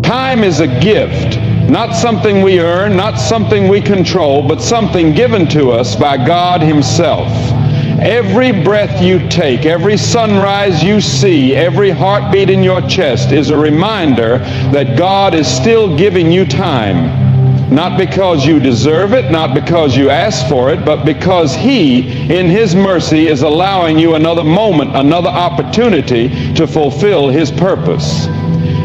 Time is a gift, not something we earn, not something we control, but something given to us by God Himself. Every breath you take, every sunrise you see, every heartbeat in your chest is a reminder that God is still giving you time. Not because you deserve it, not because you ask for it, but because He, in His mercy, is allowing you another moment, another opportunity to fulfill His purpose.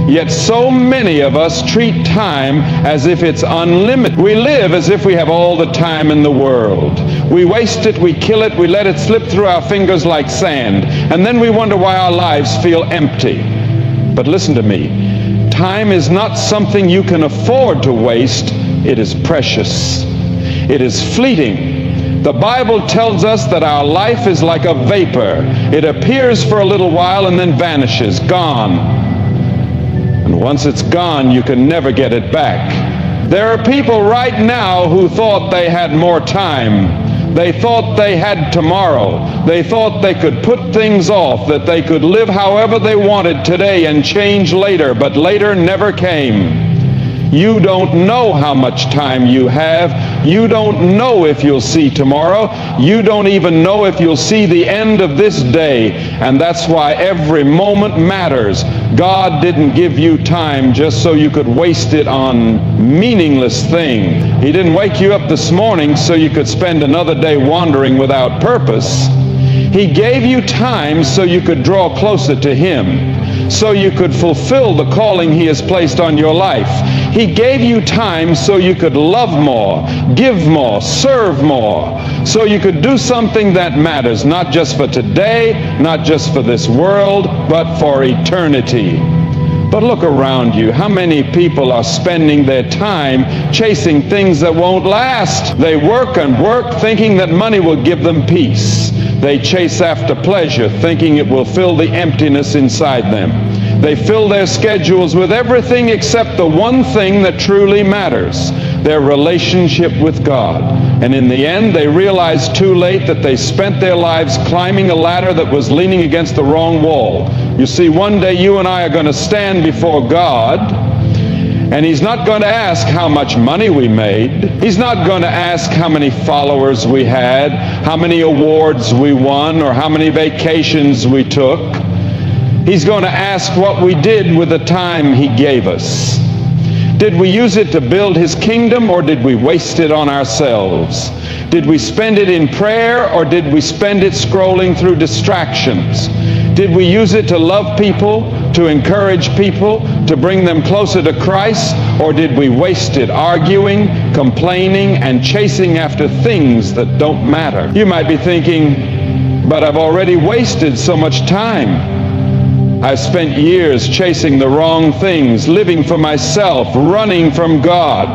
Yet so many of us treat time as if it's unlimited. We live as if we have all the time in the world. We waste it, we kill it, we let it slip through our fingers like sand, and then we wonder why our lives feel empty. But listen to me. Time is not something you can afford to waste. It is precious. It is fleeting. The Bible tells us that our life is like a vapor. It appears for a little while and then vanishes, gone. And once it's gone, you can never get it back. There are people right now who thought they had more time. They thought they had tomorrow. They thought they could put things off, that they could live however they wanted today and change later, but later never came. You don't know how much time you have. You don't know if you'll see tomorrow. You don't even know if you'll see the end of this day. And that's why every moment matters. God didn't give you time just so you could waste it on meaningless things. He didn't wake you up this morning so you could spend another day wandering without purpose. He gave you time so you could draw closer to Him, so you could fulfill the calling He has placed on your life. He gave you time so you could love more, give more, serve more, so you could do something that matters, not just for today, not just for this world, but for eternity. But look around you. How many people are spending their time chasing things that won't last? They work and work thinking that money will give them peace. They chase after pleasure thinking it will fill the emptiness inside them. They fill their schedules with everything except the one thing that truly matters, their relationship with God. And in the end, they realize too late that they spent their lives climbing a ladder that was leaning against the wrong wall. You see, one day you and I are going to stand before God, and He's not going to ask how much money we made. He's not going to ask how many followers we had, how many awards we won, or how many vacations we took. He's going to ask what we did with the time He gave us. Did we use it to build His kingdom, or did we waste it on ourselves? Did we spend it in prayer, or did we spend it scrolling through distractions? Did we use it to love people, to encourage people, to bring them closer to Christ, or did we waste it arguing, complaining, and chasing after things that don't matter? You might be thinking, but I've already wasted so much time. I've spent years chasing the wrong things, living for myself, running from God.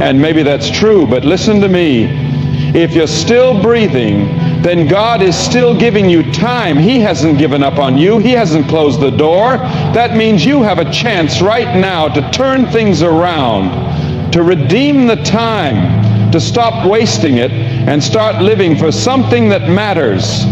And maybe that's true, but listen to me. If you're still breathing, then God is still giving you time. He hasn't given up on you. He hasn't closed the door. That means you have a chance right now to turn things around, to redeem the time, to stop wasting it and start living for something that matters.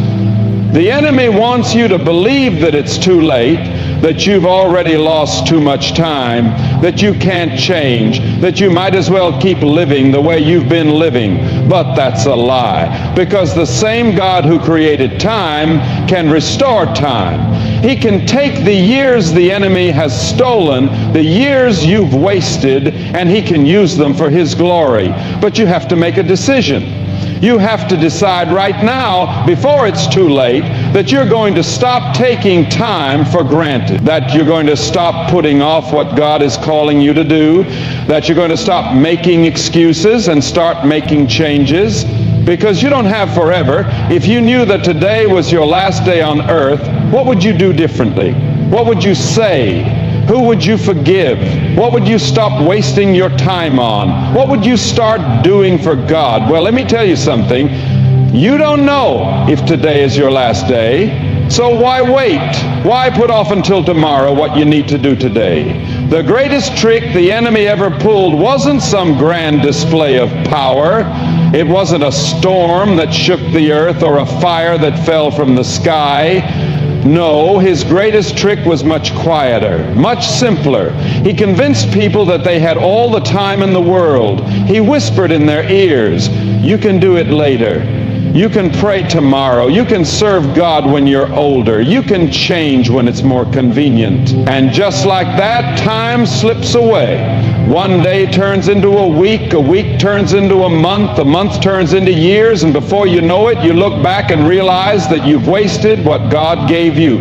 The enemy wants you to believe that it's too late, that you've already lost too much time, that you can't change, that you might as well keep living the way you've been living. But that's a lie, because the same God who created time can restore time. He can take the years the enemy has stolen, the years you've wasted, and He can use them for His glory. But you have to make a decision. You have to decide right now, before it's too late, that you're going to stop taking time for granted, that you're going to stop putting off what God is calling you to do, that you're going to stop making excuses and start making changes, because you don't have forever. If you knew that today was your last day on earth, what would you do differently? What would you say? Who would you forgive? What would you stop wasting your time on? What would you start doing for God? Well, let me tell you something. You don't know if today is your last day, so why wait? Why put off until tomorrow what you need to do today? The greatest trick the enemy ever pulled wasn't some grand display of power. It wasn't a storm that shook the earth or a fire that fell from the sky. No, his greatest trick was much quieter, much simpler. He convinced people that they had all the time in the world. He whispered in their ears, "You can do it later. You can pray tomorrow. You can serve God when you're older. You can change when it's more convenient." And just like that, time slips away. One day turns into a week turns into a month turns into years, and before you know it, you look back and realize that you've wasted what God gave you.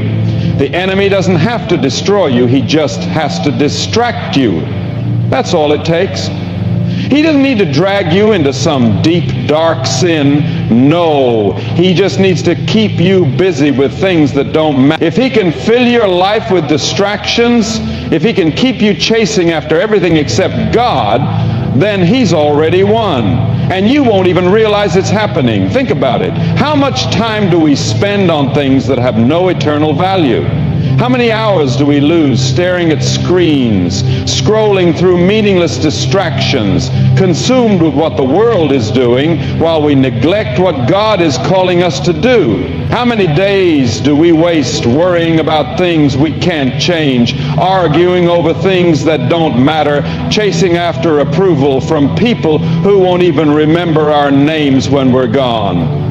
The enemy doesn't have to destroy you. He just has to distract you. That's all it takes. He doesn't need to drag you into some deep, dark sin. No, he just needs to keep you busy with things that don't matter. If he can fill your life with distractions, if he can keep you chasing after everything except God, then he's already won. And you won't even realize it's happening. Think about it. How much time do we spend on things that have no eternal value? How many hours do we lose staring at screens, scrolling through meaningless distractions, consumed with what the world is doing while we neglect what God is calling us to do? How many days do we waste worrying about things we can't change, arguing over things that don't matter, chasing after approval from people who won't even remember our names when we're gone?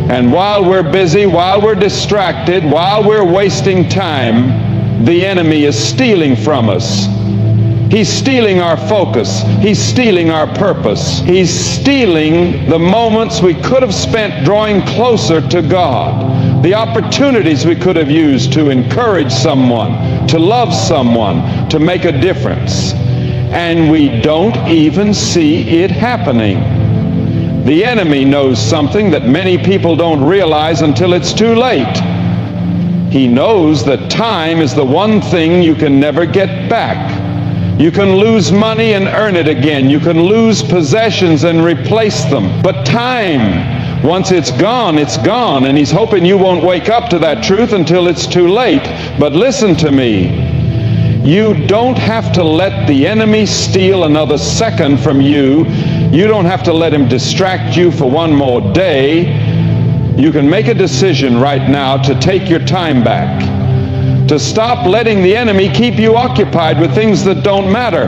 And while we're busy, while we're distracted, while we're wasting time, the enemy is stealing from us. He's stealing our focus. He's stealing our purpose. He's stealing the moments we could have spent drawing closer to God, the opportunities we could have used to encourage someone, to love someone, to make a difference. And we don't even see it happening. The enemy knows something that many people don't realize until it's too late. He knows that time is the one thing you can never get back. You can lose money and earn it again. You can lose possessions and replace them. But time, once it's gone, and he's hoping you won't wake up to that truth until it's too late. But listen to me. You don't have to let the enemy steal another second from you. You don't have to let him distract you for one more day. You can make a decision right now to take your time back, to stop letting the enemy keep you occupied with things that don't matter,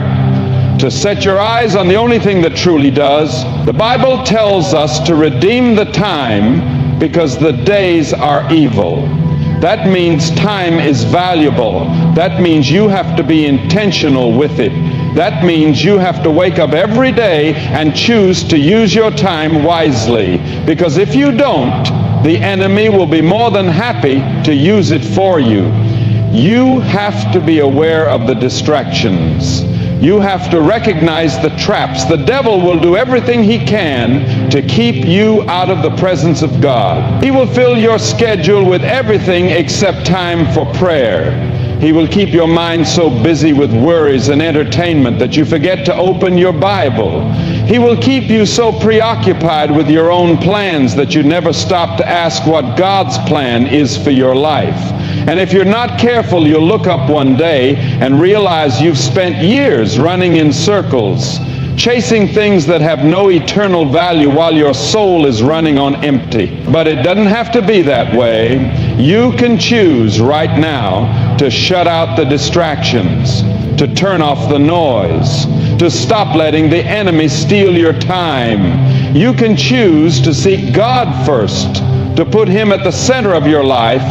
to set your eyes on the only thing that truly does. The Bible tells us to redeem the time because the days are evil. That means time is valuable. That means you have to be intentional with it. That means you have to wake up every day and choose to use your time wisely. Because if you don't, the enemy will be more than happy to use it for you. You have to be aware of the distractions. You have to recognize the traps. The devil will do everything he can to keep you out of the presence of God. He will fill your schedule with everything except time for prayer. He will keep your mind so busy with worries and entertainment that you forget to open your Bible. He will keep you so preoccupied with your own plans that you never stop to ask what God's plan is for your life. And if you're not careful, you'll look up one day and realize you've spent years running in circles, chasing things that have no eternal value while your soul is running on empty. But it doesn't have to be that way. You can choose right now to shut out the distractions, to turn off the noise, to stop letting the enemy steal your time. You can choose to seek God first, to put him at the center of your life,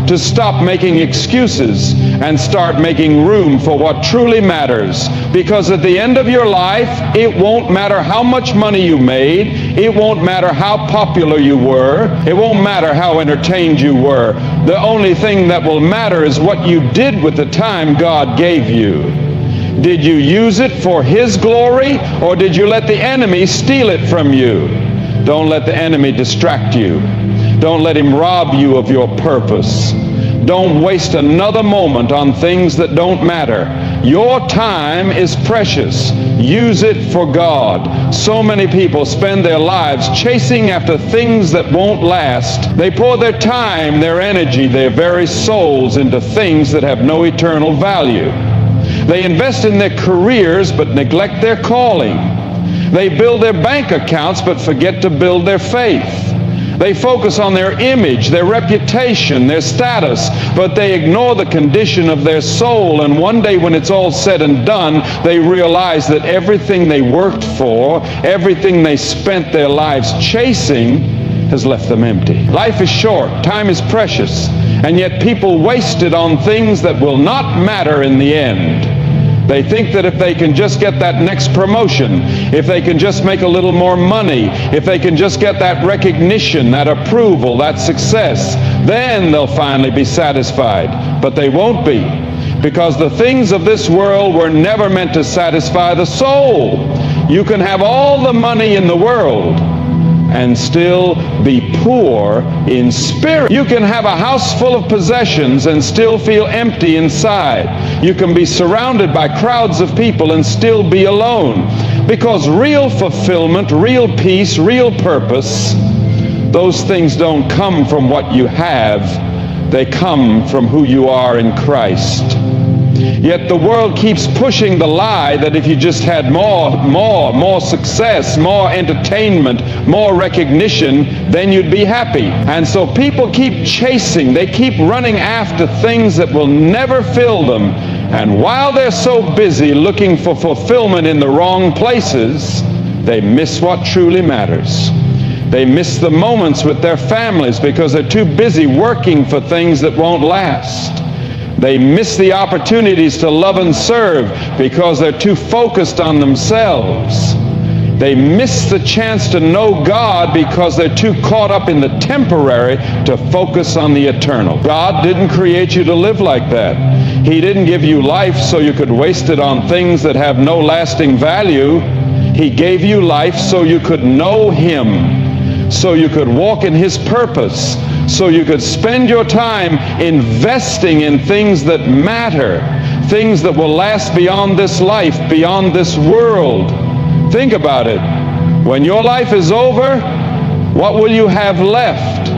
to stop making excuses and start making room for what truly matters. Because at the end of your life, it won't matter how much money you made. It won't matter how popular you were. It won't matter how entertained you were. The only thing that will matter is what you did with the time God gave you. Did you use it for his glory, or did you let the enemy steal it from you? Don't let the enemy distract you. Don't let him rob you of your purpose. Don't waste another moment on things that don't matter. Your time is precious. Use it for God. So many people spend their lives chasing after things that won't last. They pour their time, their energy, their very souls into things that have no eternal value. They invest in their careers but neglect their calling. They build their bank accounts but forget to build their faith. They focus on their image, their reputation, their status, but they ignore the condition of their soul. And one day when it's all said and done, they realize that everything they worked for, everything they spent their lives chasing, has left them empty. Life is short, time is precious, and yet people waste it on things that will not matter in the end. They think that if they can just get that next promotion, if they can just make a little more money, if they can just get that recognition, that approval, that success, then they'll finally be satisfied. But they won't be, because the things of this world were never meant to satisfy the soul. You can have all the money in the world and still be poor in spirit. You can have a house full of possessions and still feel empty inside. You can be surrounded by crowds of people and still be alone. Because real fulfillment, real peace, real purpose, those things don't come from what you have. They come from who you are in Christ. Yet the world keeps pushing the lie that if you just had more success, more entertainment, more recognition, then you'd be happy. And so people keep chasing, they keep running after things that will never fill them. And while they're so busy looking for fulfillment in the wrong places, they miss what truly matters. They miss the moments with their families because they're too busy working for things that won't last. They miss the opportunities to love and serve because they're too focused on themselves. They miss the chance to know God because they're too caught up in the temporary to focus on the eternal. God didn't create you to live like that. He didn't give you life so you could waste it on things that have no lasting value. He gave you life so you could know Him, so you could walk in His purpose, so you could spend your time investing in things that matter, things that will last beyond this life, beyond this world. Think about it. When your life is over, what will you have left?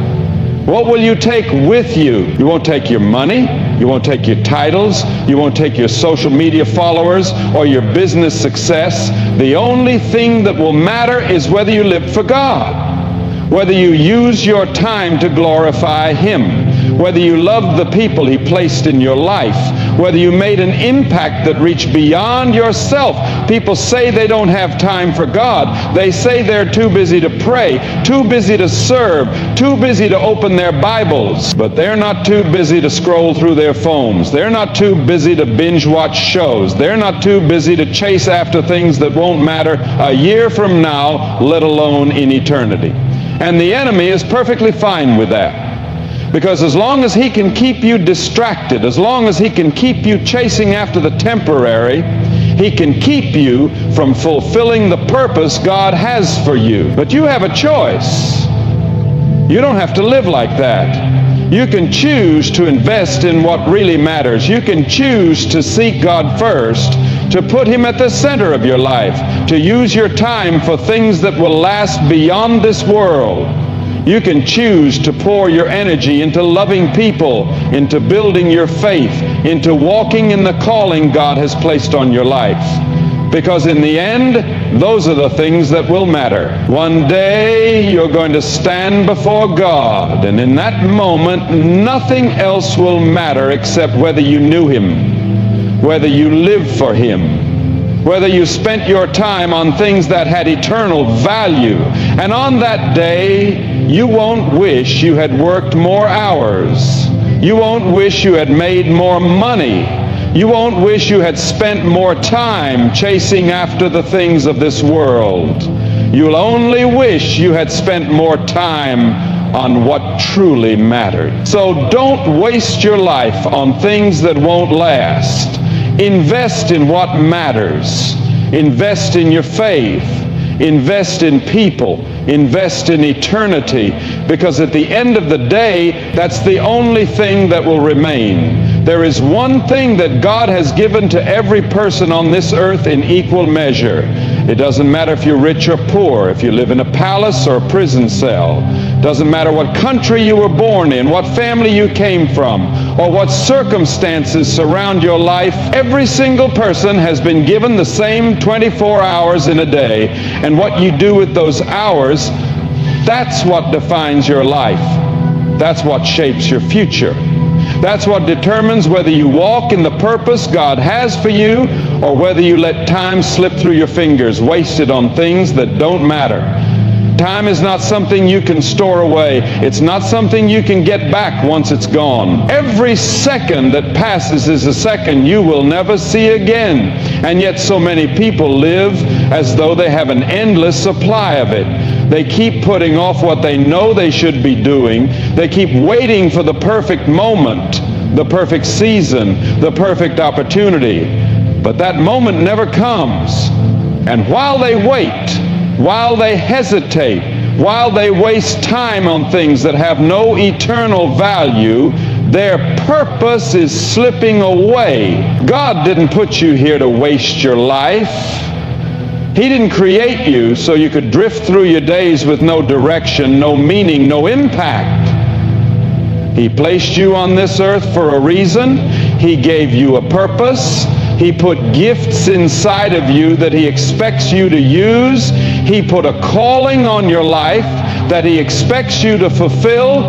What will you take with you? You won't take your money. You won't take your titles. You won't take your social media followers or your business success. The only thing that will matter is whether you live for God. Whether you use your time to glorify Him, whether you love the people He placed in your life, whether you made an impact that reached beyond yourself. People say they don't have time for God. They say they're too busy to pray, too busy to serve, too busy to open their Bibles. But they're not too busy to scroll through their phones. They're not too busy to binge watch shows. They're not too busy to chase after things that won't matter a year from now, let alone in eternity. And the enemy is perfectly fine with that. Because as long as he can keep you distracted, as long as he can keep you chasing after the temporary, he can keep you from fulfilling the purpose God has for you. But you have a choice. You don't have to live like that. You can choose to invest in what really matters. You can choose to seek God first, to put Him at the center of your life, to use your time for things that will last beyond this world. You can choose to pour your energy into loving people, into building your faith, into walking in the calling God has placed on your life. Because in the end, those are the things that will matter. One day, you're going to stand before God, and in that moment, nothing else will matter except whether you knew Him, whether you lived for Him, whether you spent your time on things that had eternal value. And on that day, you won't wish you had worked more hours. You won't wish you had made more money. You won't wish you had spent more time chasing after the things of this world. You'll only wish you had spent more time on what truly mattered. So don't waste your life on things that won't last. Invest in what matters. Invest in your faith. Invest in people. Invest in eternity. Because at the end of the day, that's the only thing that will remain. There is one thing that God has given to every person on this earth in equal measure. It doesn't matter if you're rich or poor, if you live in a palace or a prison cell. Doesn't matter what country you were born in, what family you came from, or what circumstances surround your life. Every single person has been given the same 24 hours in a day. And what you do with those hours That's what defines your life. That's what shapes your future. That's what determines whether you walk in the purpose God has for you or whether you let time slip through your fingers, wasted on things that don't matter. Time is not something you can store away. It's not something you can get back once it's gone. Every second that passes is a second you will never see again. And yet so many people live as though they have an endless supply of it. They keep putting off what they know they should be doing. They keep waiting for the perfect moment, the perfect season, the perfect opportunity. But that moment never comes. And while they wait, while they hesitate, while they waste time on things that have no eternal value, their purpose is slipping away. God didn't put you here to waste your life. He didn't create you so you could drift through your days with no direction, no meaning, no impact. He placed you on this earth for a reason. He gave you a purpose. He put gifts inside of you that He expects you to use. He put a calling on your life that He expects you to fulfill.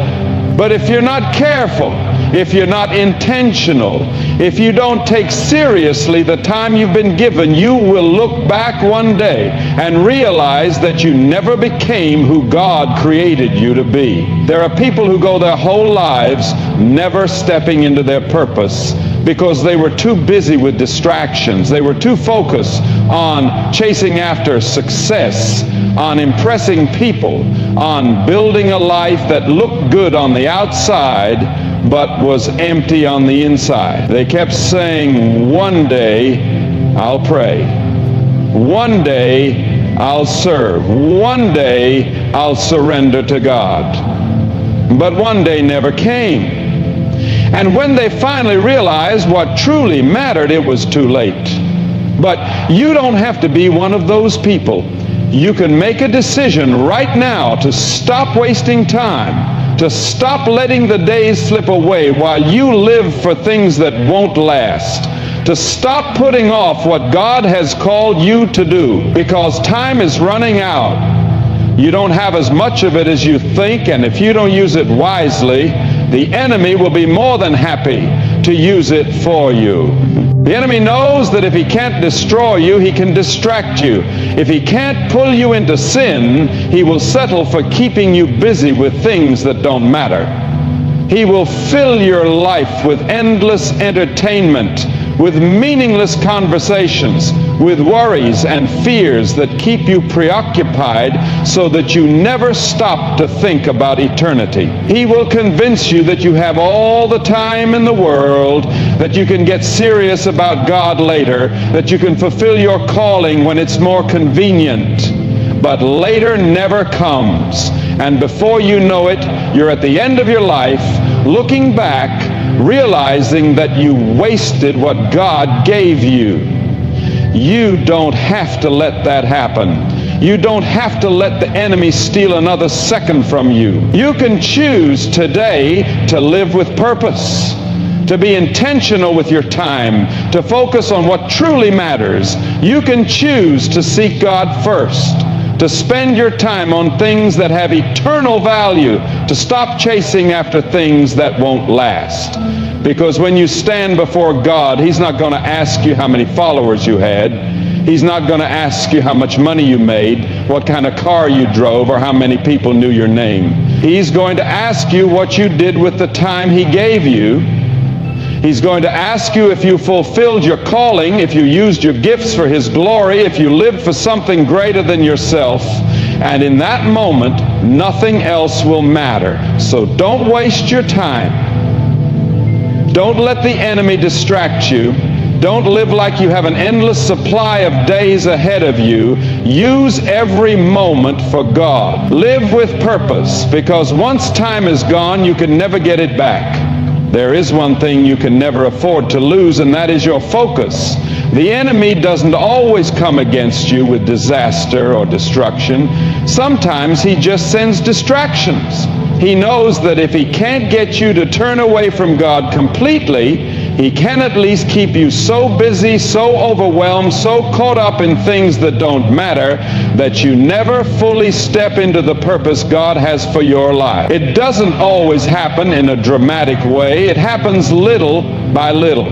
But if you're not careful, if you're not intentional, if you don't take seriously the time you've been given, you will look back one day and realize that you never became who God created you to be. There are people who go their whole lives never stepping into their purpose because they were too busy with distractions. They were too focused on chasing after success, on impressing people, on building a life that looked good on the outside but was empty on the inside. They kept saying, one day I'll pray. One day I'll serve. One day I'll surrender to God. But one day never came. And when they finally realized what truly mattered, it was too late. But you don't have to be one of those people. You can make a decision right now to stop wasting time, to stop letting the days slip away while you live for things that won't last, to stop putting off what God has called you to do, because time is running out. You don't have as much of it as you think, and if you don't use it wisely, the enemy will be more than happy to use it for you. The enemy knows that if he can't destroy you, he can distract you. If he can't pull you into sin, he will settle for keeping you busy with things that don't matter. He will fill your life with endless entertainment, with meaningless conversations, with worries and fears that keep you preoccupied so that you never stop to think about eternity. He will convince you that you have all the time in the world, that you can get serious about God later, that you can fulfill your calling when it's more convenient. But later never comes. And before you know it, you're at the end of your life, looking back, realizing that you wasted what God gave you. You don't have to let that happen. You don't have to let the enemy steal another second from you. You can choose today to live with purpose, to be intentional with your time, to focus on what truly matters. You can choose to seek God first, to spend your time on things that have eternal value, to stop chasing after things that won't last. Because when you stand before God, He's not going to ask you how many followers you had. He's not going to ask you how much money you made, what kind of car you drove, or how many people knew your name. He's going to ask you what you did with the time He gave you. He's going to ask you if you fulfilled your calling, if you used your gifts for His glory, if you lived for something greater than yourself. And in that moment, nothing else will matter. So don't waste your time. Don't let the enemy distract you. Don't live like you have an endless supply of days ahead of you. Use every moment for God. Live with purpose, because once time is gone, you can never get it back. There is one thing you can never afford to lose, and that is your focus. The enemy doesn't always come against you with disaster or destruction. Sometimes he just sends distractions. He knows that if he can't get you to turn away from God completely, He can at least keep you so busy, so overwhelmed, so caught up in things that don't matter that you never fully step into the purpose God has for your life. It doesn't always happen in a dramatic way. It happens little by little.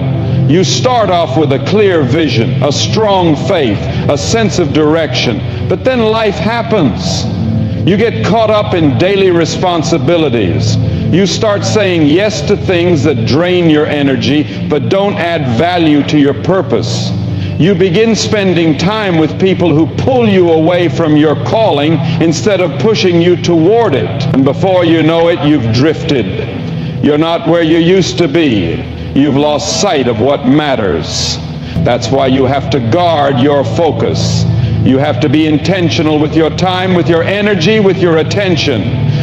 You start off with a clear vision, a strong faith, a sense of direction, but then life happens. You get caught up in daily responsibilities. You start saying yes to things that drain your energy but don't add value to your purpose. You begin spending time with people who pull you away from your calling instead of pushing you toward it. And before you know it, you've drifted. You're not where you used to be. You've lost sight of what matters. That's why you have to guard your focus. You have to be intentional with your time, with your energy, with your attention,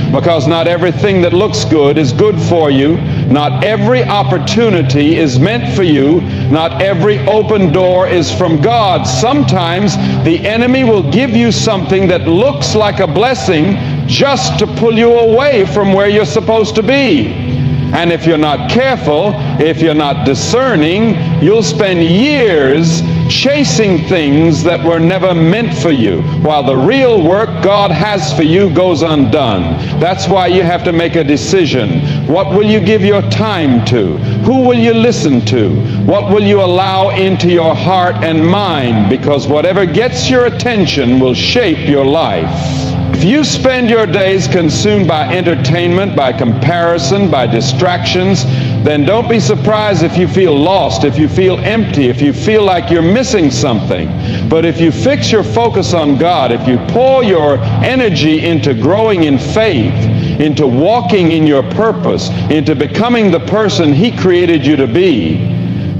because not everything that looks good is good for you. Not every opportunity is meant for you. Not every open door is from God. Sometimes the enemy will give you something that looks like a blessing just to pull you away from where you're supposed to be. And if you're not careful, if you're not discerning, you'll spend years chasing things that were never meant for you, while the real work God has for you goes undone. That's why you have to make a decision. What will you give your time to? Who will you listen to? What will you allow into your heart and mind? Because whatever gets your attention will shape your life. If you spend your days consumed by entertainment, by comparison, by distractions, then don't be surprised if you feel lost, if you feel empty, if you feel like you're missing something. But if you fix your focus on God, if you pour your energy into growing in faith, into walking in your purpose, into becoming the person He created you to be,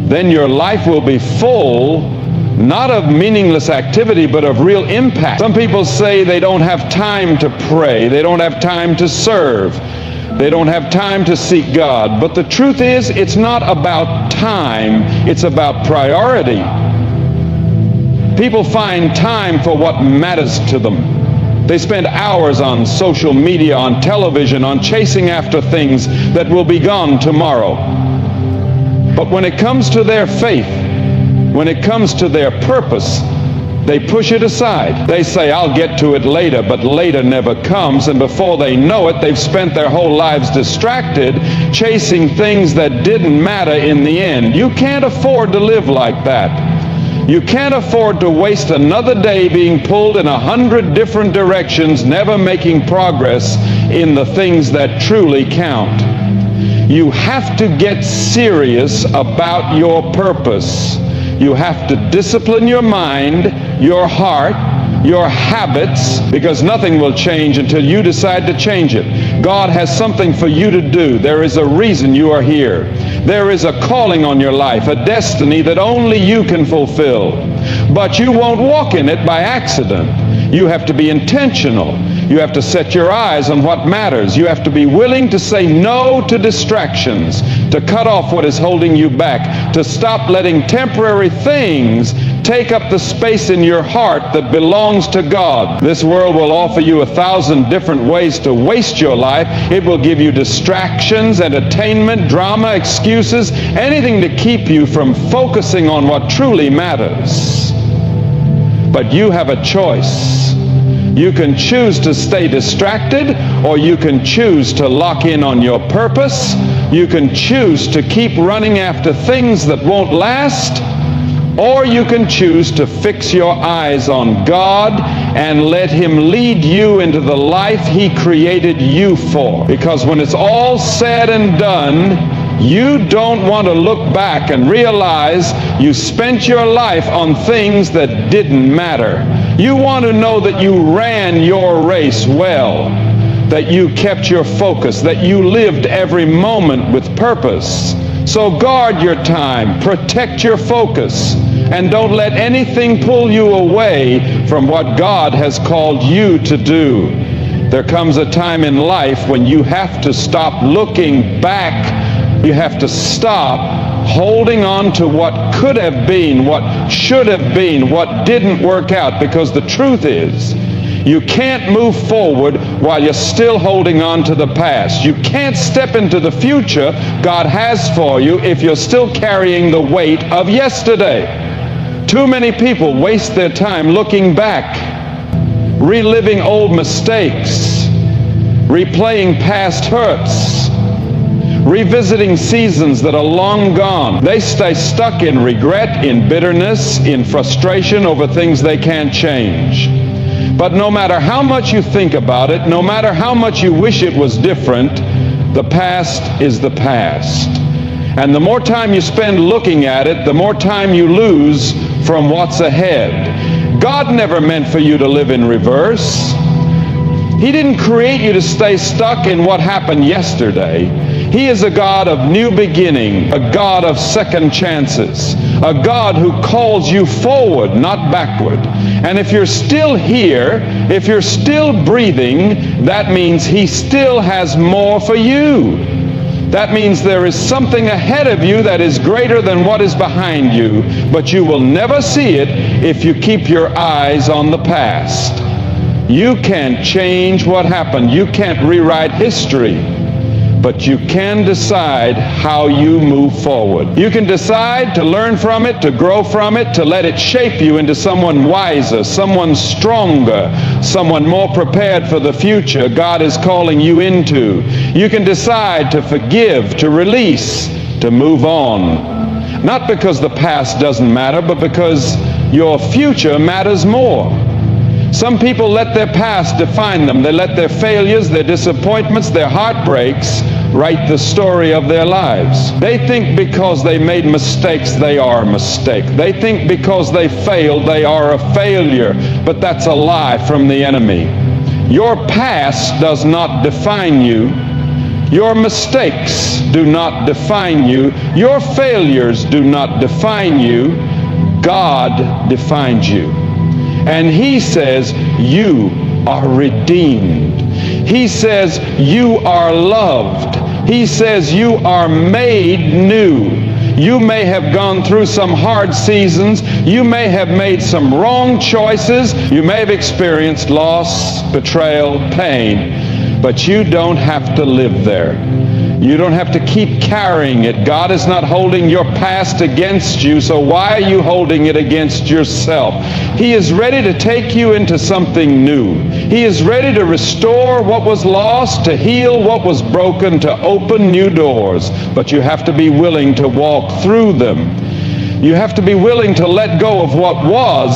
then your life will be full, not of meaningless activity, but of real impact. Some people say they don't have time to pray, they don't have time to serve, they don't have time to seek God. But the truth is, it's not about time, it's about priority. People find time for what matters to them. They spend hours on social media, on television, on chasing after things that will be gone tomorrow. But when it comes to their faith, when it comes to their purpose, they push it aside. They say, I'll get to it later, but later never comes, and before they know it, they've spent their whole lives distracted, chasing things that didn't matter in the end. You can't afford to live like that. You can't afford to waste another day being pulled in 100 different directions, never making progress in the things that truly count. You have to get serious about your purpose. You have to discipline your mind, your heart, your habits, because nothing will change until you decide to change it. God has something for you to do. There is a reason you are here. There is a calling on your life, a destiny that only you can fulfill. But you won't walk in it by accident. You have to be intentional. You have to set your eyes on what matters. You have to be willing to say no to distractions, to cut off what is holding you back, to stop letting temporary things take up the space in your heart that belongs to God. This world will offer you 1,000 different ways to waste your life. It will give you distractions, entertainment, drama, excuses, anything to keep you from focusing on what truly matters. But you have a choice. You can choose to stay distracted, or you can choose to lock in on your purpose. You can choose to keep running after things that won't last, or you can choose to fix your eyes on God and let Him lead you into the life He created you for. Because when it's all said and done, you don't want to look back and realize you spent your life on things that didn't matter. You want to know that you ran your race well, that you kept your focus, that you lived every moment with purpose. So guard your time, protect your focus, and don't let anything pull you away from what God has called you to do. There comes a time in life when you have to stop looking back. You have to stop holding on to what could have been, what should have been, what didn't work out, because the truth is, You can't move forward while you're still holding on to the past. You can't step into the future God has for you if you're still carrying the weight of yesterday. Too many people waste their time looking back, reliving old mistakes, replaying past hurts, revisiting seasons that are long gone. They stay stuck in regret, in bitterness, in frustration over things they can't change. But no matter how much you think about it, no matter how much you wish it was different, the past is the past. And the more time you spend looking at it, the more time you lose from what's ahead. God never meant for you to live in reverse. He didn't create you to stay stuck in what happened yesterday. He is a God of new beginning, a God of second chances, a God who calls you forward, not backward. And if you're still here, if you're still breathing, that means He still has more for you. That means there is something ahead of you that is greater than what is behind you, but you will never see it if you keep your eyes on the past. You can't change what happened. You can't rewrite history, but you can decide how you move forward. You can decide to learn from it, to grow from it, to let it shape you into someone wiser, someone stronger, someone more prepared for the future God is calling you into. You can decide to forgive, to release, to move on. Not because the past doesn't matter, but because your future matters more. Some people let their past define them. They let their failures, their disappointments, their heartbreaks write the story of their lives. They think because they made mistakes, they are a mistake. They think because they failed, they are a failure. But that's a lie from the enemy. Your past does not define you. Your mistakes do not define you. Your failures do not define you. God defines you. And He says you are redeemed. He says you are loved. He says you are made new. You may have gone through some hard seasons. You may have made some wrong choices. You may have experienced loss, betrayal, pain. But you don't have to live there. You don't have to keep carrying it. God is not holding your past against you, so why are you holding it against yourself? He is ready to take you into something new. He is ready to restore what was lost, to heal what was broken, to open new doors. But you have to be willing to walk through them. You have to be willing to let go of what was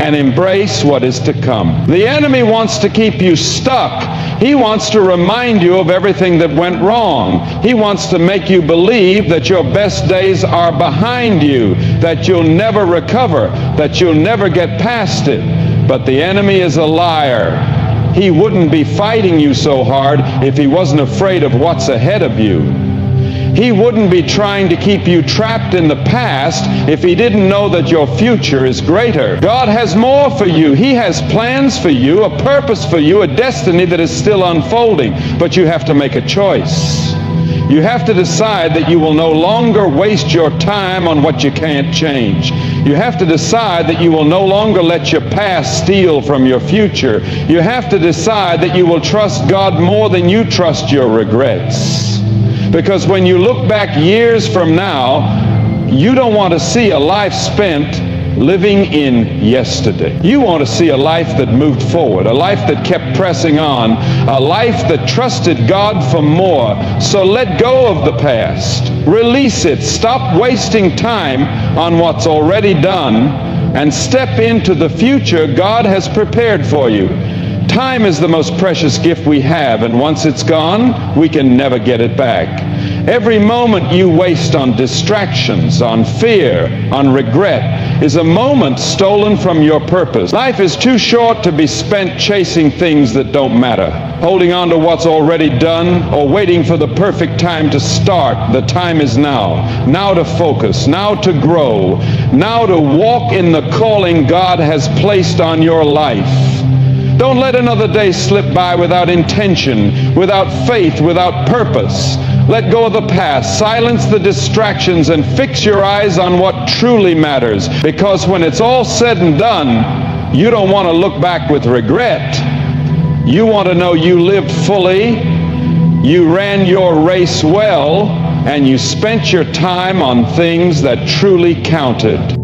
and embrace what is to come. The enemy wants to keep you stuck. He wants to remind you of everything that went wrong. He wants to make you believe that your best days are behind you, that you'll never recover, that you'll never get past it. But the enemy is a liar. He wouldn't be fighting you so hard if he wasn't afraid of what's ahead of you. He wouldn't be trying to keep you trapped in the past if he didn't know that your future is greater. God has more for you. He has plans for you, a purpose for you, a destiny that is still unfolding. But you have to make a choice. You have to decide that you will no longer waste your time on what you can't change. You have to decide that you will no longer let your past steal from your future. You have to decide that you will trust God more than you trust your regrets. Because when you look back years from now, you don't want to see a life spent living in yesterday. You want to see a life that moved forward, a life that kept pressing on, a life that trusted God for more. So let go of the past. Release it. Stop wasting time on what's already done and step into the future God has prepared for you. Time is the most precious gift we have, and once it's gone, we can never get it back. Every moment you waste on distractions, on fear, on regret, is a moment stolen from your purpose. Life is too short to be spent chasing things that don't matter, holding on to what's already done, or waiting for the perfect time to start. The time is now. Now to focus, now to grow, now to walk in the calling God has placed on your life. Don't let another day slip by without intention, without faith, without purpose. Let go of the past, silence the distractions, and fix your eyes on what truly matters. Because when it's all said and done, You don't want to look back with regret. You want to know you lived fully, you ran your race well, and you spent your time on things that truly counted.